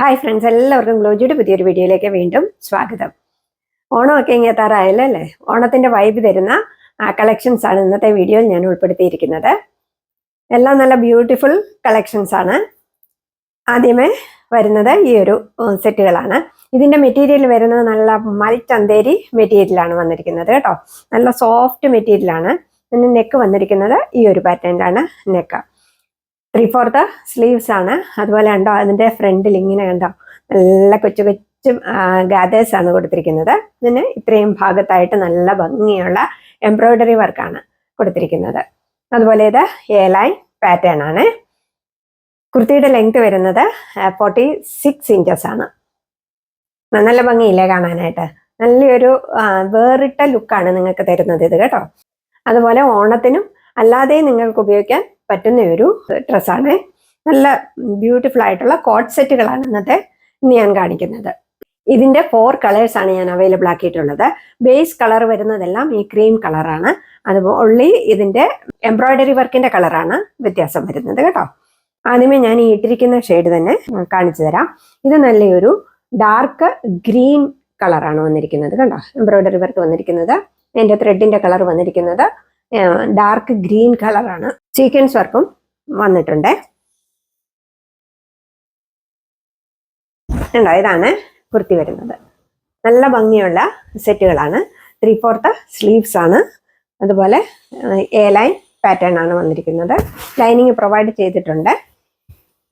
Hi friends, എല്ലാവർക്കും ഗ്ലോജിയുടെ പുതിയൊരു വീഡിയോയിലേക്ക് വീണ്ടും സ്വാഗതം. ഓണമൊക്കെ ഇങ്ങനെ എത്താറായല്ലോ അല്ലേ? ഓണത്തിന്റെ വൈബ് തരുന്ന കളക്ഷൻസ് ആണ് ഇന്നത്തെ വീഡിയോയിൽ ഞാൻ ഉൾപ്പെടുത്തിയിരിക്കുന്നത്. എല്ലാം നല്ല ബ്യൂട്ടിഫുൾ കളക്ഷൻസ് ആണ്. ആദ്യമേ വരുന്നത് ഈ ഒരു സെറ്റുകളാണ്. ഇതിന്റെ മെറ്റീരിയൽ വരുന്നത് നല്ല മൽച്ചന്തേരി മെറ്റീരിയലാണ് വന്നിരിക്കുന്നത് കേട്ടോ. നല്ല സോഫ്റ്റ് മെറ്റീരിയലാണ്. പിന്നെ നെക്ക് വന്നിരിക്കുന്നത് ഈ ഒരു പാറ്റേണിലാണ് നെക്ക്. 3/4 സ്ലീവ്സ് ആണ്. അതുപോലെ കണ്ടോ, അതിന്റെ ഫ്രണ്ടിൽ ഇങ്ങനെ കണ്ടോ നല്ല കൊച്ചു കൊച്ചു ഗാദേഴ്സ് ആണ് കൊടുത്തിരിക്കുന്നത്. ഇതിന് ഇത്രയും ഭാഗത്തായിട്ട് നല്ല ഭംഗിയുള്ള എംബ്രോയിഡറി വർക്കാണ് കൊടുത്തിരിക്കുന്നത്. അതുപോലെ ഇത് ലൈൻ പാറ്റേൺ ആണ്. കുർത്തിയുടെ ലെങ്ത് വരുന്നത് 46 ഇഞ്ചസ് ആണ്. നല്ല ഭംഗിയില്ലേ കാണാനായിട്ട്? നല്ലൊരു വേറിട്ട ലുക്കാണ് നിങ്ങൾക്ക് തരുന്നത് ഇത് കേട്ടോ. അതുപോലെ ഓണത്തിനും അല്ലാതെ നിങ്ങൾക്ക് ഉപയോഗിക്കാൻ പറ്റുന്ന ഒരു ഡ്രസ്സാണ്. നല്ല ബ്യൂട്ടിഫുൾ ആയിട്ടുള്ള കോട്ട് സെറ്റുകളാണ് ഇന്ന് ഞാൻ കാണിക്കുന്നത്. ഇതിന്റെ 4 കളേഴ്സ് ആണ് ഞാൻ അവൈലബിൾ ആക്കിയിട്ടുള്ളത്. ബേസ് കളർ വരുന്നതെല്ലാം ഈ ക്രീം കളറാണ്. അതുപോലെ ഇതിന്റെ എംബ്രോയിഡറി വർക്കിന്റെ കളറാണ് വ്യത്യാസം വരുന്നത് കേട്ടോ. ആദ്യമേ ഞാൻ ഈ ഇട്ടിരിക്കുന്ന ഷെയ്ഡ് തന്നെ കാണിച്ചു തരാം. ഇത് നല്ലൊരു ഡാർക്ക് ഗ്രീൻ കളറാണ് വന്നിരിക്കുന്നത് കണ്ടോ. എംബ്രോയിഡറി വർക്ക് വന്നിരിക്കുന്നത്, അതിന്റെ ത്രെഡിന്റെ കളർ വന്നിരിക്കുന്നത് ഡാർക്ക് ഗ്രീൻ കളറാണ്. സീക്വൻസ് വർക്കും വന്നിട്ടുണ്ട്. ഉണ്ടോ, ഇതാണ് കുർത്തി വരുന്നത്. നല്ല ഭംഗിയുള്ള സെറ്റുകളാണ്. 3/4 സ്ലീവ്സ് ആണ്. അതുപോലെ ലൈൻ പാറ്റേൺ ആണ് വന്നിരിക്കുന്നത്. ലൈനിങ് പ്രൊവൈഡ് ചെയ്തിട്ടുണ്ട്.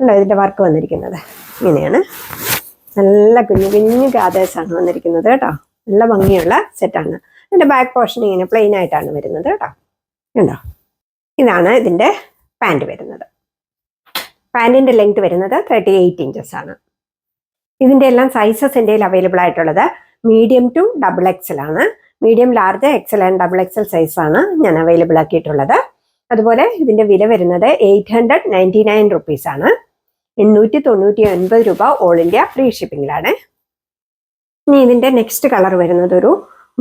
ഉണ്ടോ, ഇതിന്റെ വർക്ക് വന്നിരിക്കുന്നത് ഇങ്ങനെയാണ്. നല്ല കുഞ്ഞു കുഞ്ഞു ഗാദേഴ്സ് ആണ് വന്നിരിക്കുന്നത് കേട്ടോ. നല്ല ഭംഗിയുള്ള സെറ്റാണ്. ഇതിന്റെ ബാക്ക് പോർഷൻ ഇങ്ങനെ പ്ലെയിൻ ആയിട്ടാണ് വരുന്നത് കേട്ടോ. ഉണ്ടോ, ഇതാണ് ഇതിന്റെ പാൻറ് വരുന്നത്. പാൻറിന്റെ ലെങ്ത് വരുന്നത് 38 ഇഞ്ചസ് ആണ്. ഇതിന്റെ എല്ലാം സൈസസ് എൻ്റെ അവൈലബിൾ ആയിട്ടുള്ളത് മീഡിയം ടു XXL ആണ്. Medium, large, XL and XXL size ആണ് ഞാൻ അവൈലബിൾ ആക്കിയിട്ടുള്ളത്. അതുപോലെ ഇതിന്റെ വില വരുന്നത് 899 റുപ്പീസ് ആണ്. 899 രൂപ ഓൾ ഇന്ത്യ ഫ്രീ ഷിപ്പിംഗിലാണ്. ഇനി ഇതിന്റെ നെക്സ്റ്റ് കളർ വരുന്നത് ഒരു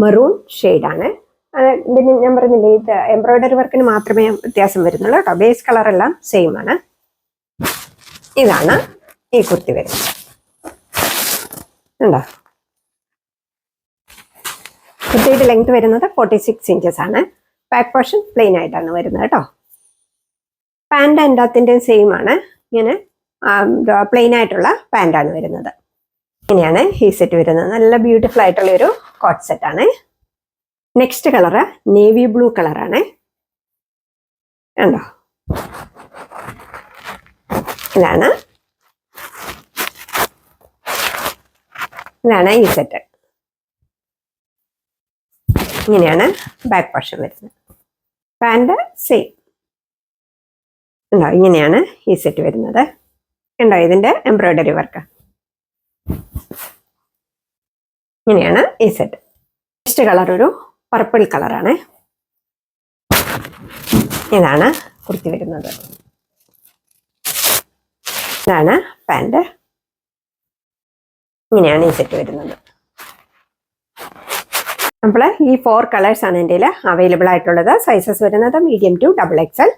മെറൂൺ ഷെയ്ഡാണ്. ഇതിന് ഞാൻ പറഞ്ഞില്ലേ, ഇത് എംബ്രോയിഡറി വർക്കിന് മാത്രമേ വ്യത്യാസം വരുന്നുള്ളൂ കേട്ടോ. ബേസ് കളർ എല്ലാം സെയിം ആണ്. ഇതാണ് ഈ കുർത്തി വരുന്നത്. ഉണ്ടോ, കുർത്തിയുടെ ലെങ്ത് വരുന്നത് 46 ഇഞ്ചസ് ആണ്. ബാക്ക് പോർഷൻ പ്ലെയിൻ ആയിട്ടാണ് വരുന്നത് കേട്ടോ. പാൻറ് എൻ്റെ സെയിം ആണ്. ഇങ്ങനെ പ്ലെയിൻ ആയിട്ടുള്ള പാൻറ്റാണ് വരുന്നത്. ഇങ്ങനെയാണ് ഈ സെറ്റ് വരുന്നത്. നല്ല ബ്യൂട്ടിഫുൾ ആയിട്ടുള്ള ഒരു കോട്ട് സെറ്റാണ്. നെക്സ്റ്റ് കളറ് നേവി ബ്ലൂ കളറാണ്. കണ്ടോ, ഇതാണ് ഈ സെറ്റ്. ഇങ്ങനെയാണ് ബാക്ക് പോർഷൻ വരുന്നത്. Pant same. ഉണ്ടോ, ഇങ്ങനെയാണ് ഈ സെറ്റ് വരുന്നത്. ഉണ്ടോ, ഇതിന്റെ എംബ്രോയിഡറി വർക്ക്. ഇങ്ങനെയാണ് ഈ സെറ്റ്. നെക്സ്റ്റ് കളർ ഒരു പർപ്പിൾ കളറാണ്. ഇതാണ് കുർത്തി വരുന്നത്. ഇതാണ് പാൻറ്. ഇങ്ങനെയാണ് ഈ സെറ്റ് വരുന്നത്. അപ്പോൾ ഈ 4 കളേഴ്സ് ആണ് എൻ്റെ അവൈലബിൾ ആയിട്ടുള്ളത്. സൈസസ് വരുന്നത് മീഡിയം ടു XXL.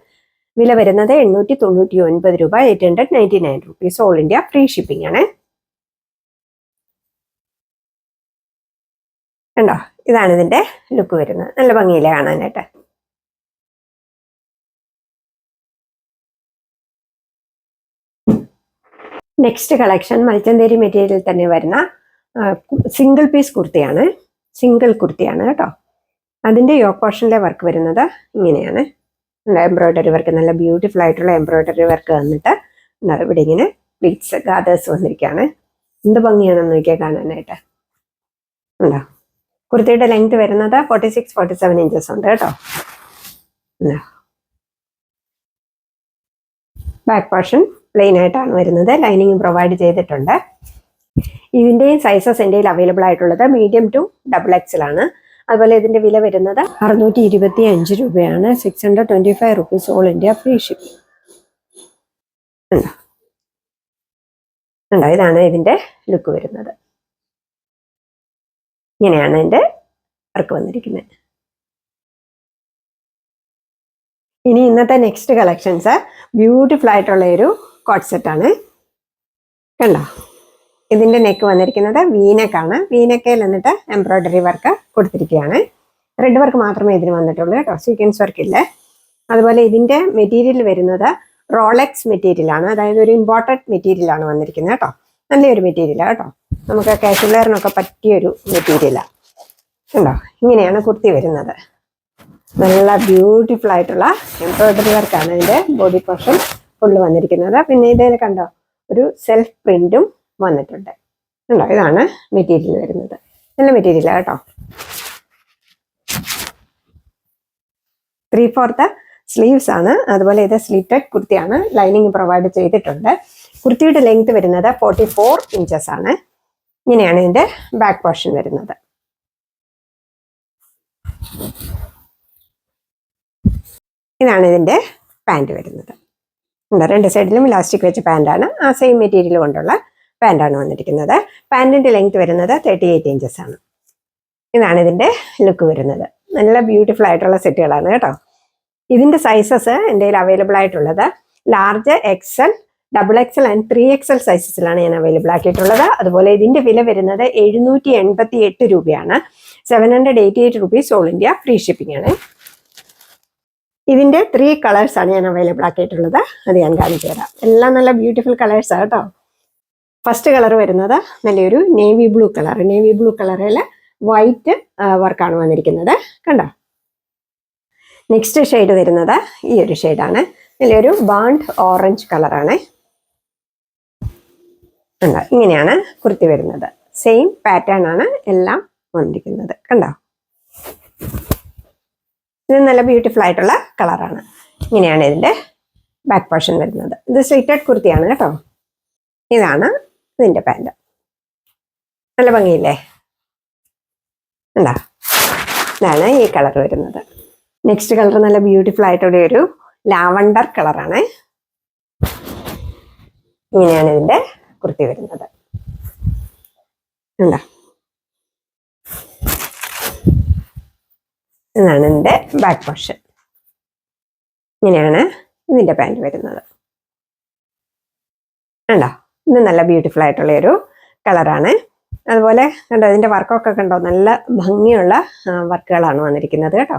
വില വരുന്നത് 899 രൂപ, 899 rupees all India free shipping ആണ്. കണ്ടോ, ഇതാണ് ഇതിന്റെ ലുക്ക് വരുന്നത്. നല്ല ഭംഗിയില്ലേ കാണാനായിട്ട്? നെക്സ്റ്റ് കളക്ഷൻ മൽച്ചന്തേരി മെറ്റീരിയൽ തന്നെ വരുന്ന സിംഗിൾ പീസ് കുർത്തിയാണ്. സിംഗിൾ കുർത്തിയാണ് കേട്ടോ. അതിന്റെ യോക്ക് പോർഷനിലെ വർക്ക് വരുന്നത് ഇങ്ങനെയാണ്. എംബ്രോയിഡറി വർക്ക്, നല്ല ബ്യൂട്ടിഫുൾ ആയിട്ടുള്ള എംബ്രോയിഡറി വർക്ക് വന്നിട്ട് ഇവിടെ ഇങ്ങനെ പ്ലീറ്റ്സ് ഗാദേഴ്സ് വന്നിരിക്കുകയാണ്. എന്ത് ഭംഗിയാണെന്ന് നോക്കിയാൽ കാണാനായിട്ട്. ഉണ്ടോ, കുർത്തിയുടെ ലെങ്ത് വരുന്നത് 46-47 ഇഞ്ചസ് ഉണ്ട് കേട്ടോ. ബാക്ക് പോർഷൻ പ്ലെയിൻ ആയിട്ടാണ് വരുന്നത്. ലൈനിങ് പ്രൊവൈഡ് ചെയ്തിട്ടുണ്ട്. ഇതിന്റെ സൈസസ് എൻ്റെ അവൈലബിൾ ആയിട്ടുള്ളത് മീഡിയം ടു XXL ആണ്. അതുപോലെ ഇതിന്റെ വില വരുന്നത് 625 രൂപയാണ്. 625 rupees all India free shipping. ഉണ്ടോ, ഇതാണ് ഇതിന്റെ ലുക്ക് വരുന്നത്. ഇങ്ങനെയാണ് ഇതിന്റെ വർക്ക് വന്നിരിക്കുന്നത്. ഇനി ഇന്നത്തെ നെക്സ്റ്റ് കളക്ഷൻസ് ബ്യൂട്ടിഫുൾ ആയിട്ടുള്ള ഒരു കോട്ട് സെറ്റാണ്. കണ്ടോ, ഇതിന്റെ നെക്ക് വന്നിരിക്കുന്നത് വീനെക്കാണ്. വീനെക്കയിൽ എന്നിട്ട് എംബ്രോയിഡറി വർക്ക് കൊടുത്തിരിക്കുകയാണ്. ത്രെഡ് വർക്ക് മാത്രമേ ഇതിന് വന്നിട്ടുള്ളൂ കേട്ടോ, സീക്വൻസ് വർക്ക് ഇല്ല. അതുപോലെ ഇതിന്റെ മെറ്റീരിയൽ വരുന്നത് റോളക്സ് മെറ്റീരിയലാണ്, അതായത് ഒരു ഇമ്പോർട്ടഡ് മെറ്റീരിയലാണ് വന്നിരിക്കുന്നത് കേട്ടോ. നല്ലൊരു മെറ്റീരിയലാണ് കേട്ടോ, നമുക്ക് കാഷ്വൽ വെയറിനൊക്കെ പറ്റിയൊരു മെറ്റീരിയലാണ്. ഉണ്ടോ, ഇങ്ങനെയാണ് കുർത്തി വരുന്നത്. നല്ല ബ്യൂട്ടിഫുൾ ആയിട്ടുള്ള എംബ്രോയിഡറി വർക്കാണ് ഇതിന്റെ ബോഡി പോർഷൻ ഫുള്ള് വന്നിരിക്കുന്നത്. പിന്നെ ഇതിൽ കണ്ടോ ഒരു സെൽഫ് പ്രിന്റും വന്നിട്ടുണ്ട്. ഉണ്ടോ, ഇതാണ് മെറ്റീരിയൽ വരുന്നത്. നല്ല മെറ്റീരിയലാണ് കേട്ടോ. 3/4 സ്ലീവ്സ് ആണ്. അതുപോലെ ഇത് സ്ലിറ്റഡ് കുർത്തിയാണ്, ലൈനിങ് പ്രൊവൈഡ് ചെയ്തിട്ടുണ്ട്. കുർത്തിയുടെ ലെങ്ത് വരുന്നത് 44 ഇഞ്ചസ് ആണ്. ഇങ്ങനെയാണ് ഇതിന്റെ ബാക്ക് പോർഷൻ വരുന്നത്. ഇതാണ് ഇതിന്റെ പാൻറ് വരുന്നത്. രണ്ട് സൈഡിലും ഇലാസ്റ്റിക് വെച്ച പാൻറ്റാണ്, ആ സെയിം മെറ്റീരിയൽ കൊണ്ടുള്ള പാൻറ്റാണ് വന്നിരിക്കുന്നത്. പാൻറ്റിന്റെ ലെങ്ത് വരുന്നത് 38 ഇഞ്ചസ് ആണ്. ഇതാണ് ഇതിന്റെ ലുക്ക് വരുന്നത്. നല്ല ബ്യൂട്ടിഫുൾ ആയിട്ടുള്ള സെറ്റുകളാണ് കേട്ടോ. ഇതിന്റെ സൈസസ് എൻ്റെ കയ്യിൽ അവൈലബിൾ ആയിട്ടുള്ളത് large, XL, XXL and 3XL സൈസസിലാണ് ഞാൻ അവൈലബിൾ ആക്കിയിട്ടുള്ളത്. അതുപോലെ ഇതിന്റെ വില വരുന്നത് 788 രൂപയാണ്. 788 rupees all India free shipping ആണ്. ഇതിന്റെ 3 കളേഴ്സ് ആണ് ഞാൻ അവൈലബിൾ ആക്കിയിട്ടുള്ളത്, അത് ഞാൻ കാണിച്ചു തരാം. എല്ലാം നല്ല ബ്യൂട്ടിഫുൾ കളേഴ്സ് ആണ് കേട്ടോ. ഫസ്റ്റ് കളർ വരുന്നത് നല്ലൊരു navy blue colour. Navy blue കളറിൽ വൈറ്റ് വർക്കാണ് വന്നിരിക്കുന്നത്, കണ്ടോ. നെക്സ്റ്റ് ഷെയ്ഡ് വരുന്നത് ഈ ഒരു ഷെയ്ഡാണ്, നല്ലൊരു ബാണ്ട് ഓറഞ്ച് കളറാണ്. ഇങ്ങനെയാണ് കുർത്തി വരുന്നത്. സെയിം പാറ്റേൺ ആണ് എല്ലാം വന്നിരിക്കുന്നത്, കണ്ടോ. ഇത് നല്ല ബ്യൂട്ടിഫുൾ ആയിട്ടുള്ള കളറാണ്. ഇങ്ങനെയാണ് ഇതിന്റെ ബാക്ക് പോർഷൻ വരുന്നത്. ഇത് സ്ലിറ്റഡ് കുർത്തിയാണ് കേട്ടോ. ഇതാണ് ഇതിന്റെ പാൻറ്. നല്ല ഭംഗിയില്ലേ, ഉണ്ടോ. ഇതാണ് ഈ കളർ വരുന്നത്. നെക്സ്റ്റ് കളർ നല്ല ബ്യൂട്ടിഫുൾ ആയിട്ടുള്ള ഒരു ലാവണ്ടർ കളറാണ്. ഇങ്ങനെയാണ് ഇതിന്റെ കുർത്തി വരുന്നത്, ഉണ്ടോ. ഇതാണ് ഇതിന്റെ ബാക്ക് പോർഷൻ. ഇങ്ങനെയാണ് ഇതിന്റെ പാൻറ് വരുന്നത്, കണ്ടോ. ഇത് നല്ല ബ്യൂട്ടിഫുൾ ആയിട്ടുള്ള ഒരു കളറാണ്. അതുപോലെ കണ്ടോ, ഇതിന്റെ വർക്കൊക്കെ കണ്ടോ, നല്ല ഭംഗിയുള്ള വർക്കുകളാണ് വന്നിരിക്കുന്നത് കേട്ടോ.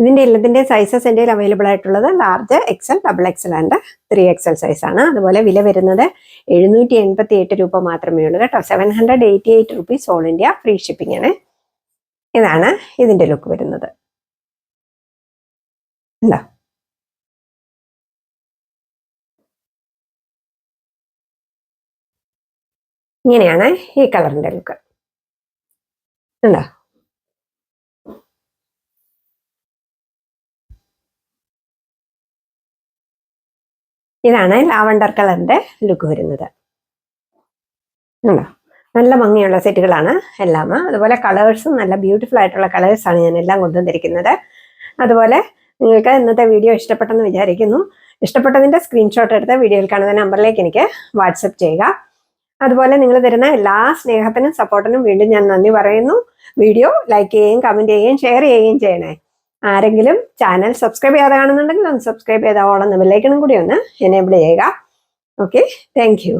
ഇതിന്റെ എല്ലാത്തിന്റെ സൈസസ് എൻ്റെ അവൈലബിൾ ആയിട്ടുള്ളത് large, XL, XXL and 3XL സൈസാണ്. അതുപോലെ വില വരുന്നത് 788 രൂപ മാത്രമേ ഉള്ളൂ കേട്ടോ. 788 rupees all India free shipping ആണ്. ഇതാണ് ഇതിന്റെ ലുക്ക് വരുന്നത്, ഉണ്ടോ. ഇങ്ങനെയാണ് ഈ കളറിന്റെ ലുക്ക്, ഉണ്ടോ. ഇതാണ് ലാവണ്ടർ കളറിന്റെ ലുക്ക് വരുന്നത്, ഉണ്ടോ. നല്ല ഭംഗിയുള്ള സെറ്റുകളാണ് എല്ലാം. അതുപോലെ കളേഴ്സും നല്ല ബ്യൂട്ടിഫുൾ ആയിട്ടുള്ള കളേഴ്സാണ് ഞാൻ എല്ലാം കൊണ്ടുവന്നിരിക്കുന്നത്. അതുപോലെ നിങ്ങൾക്ക് ഇന്നത്തെ വീഡിയോ ഇഷ്ടപ്പെട്ടെന്ന് വിചാരിക്കുന്നു. ഇഷ്ടപ്പെട്ടതിന്റെ സ്ക്രീൻഷോട്ട് എടുത്ത് വീഡിയോയിൽ കാണുന്ന നമ്പറിലേക്ക് എനിക്ക് വാട്സപ്പ് ചെയ്യുക. അതുപോലെ നിങ്ങൾ തരുന്ന എല്ലാ സ്നേഹത്തിനും സപ്പോർട്ടിനും വീണ്ടും ഞാൻ നന്ദി പറയുന്നു. വീഡിയോ ലൈക്ക് ചെയ്യുകയും കമന്റ് ചെയ്യുകയും ഷെയർ ചെയ്യുകയും ചെയ്യണേ. ആരെങ്കിലും ചാനൽ സബ്സ്ക്രൈബ് ചെയ്യാതെ കാണുന്നുണ്ടെങ്കിൽ ഒന്ന് സബ്സ്ക്രൈബ് ചെയ്ത ഓളം ബെല്ലൈക്കണും കൂടി ഒന്ന് എനേബിൾ ചെയ്യുക. Okay, thank you.